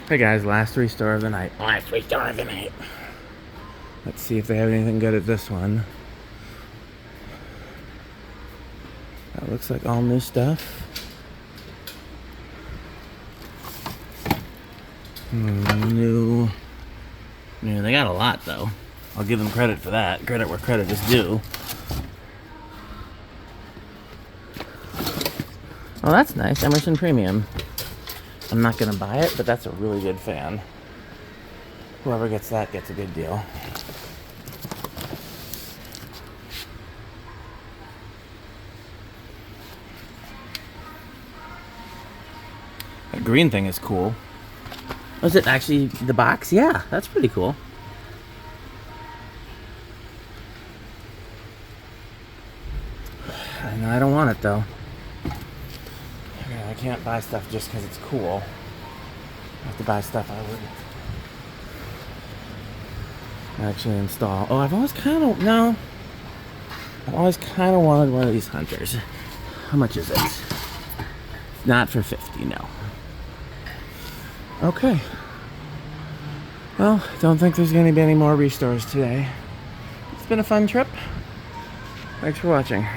Hey guys, last restore of the night. Last restore of the night. Let's see if they have anything good at this one. That looks like all new stuff. New. They got a lot though. I'll give them credit for that. Credit where credit is due. Oh, that's nice. Emerson Premium. I'm not gonna buy it, but that's a really good fan. Whoever gets that gets a good deal. That green thing is cool. Was it actually the box? Yeah, that's pretty cool. I don't want it though. I can't buy stuff just because it's cool. I have to buy stuff I would actually install. Oh, I've always kind of wanted one of these hunters. How much is it? Not for 50, no. Okay. Well, don't think there's going to be any more restores today. It's been a fun trip. Thanks for watching.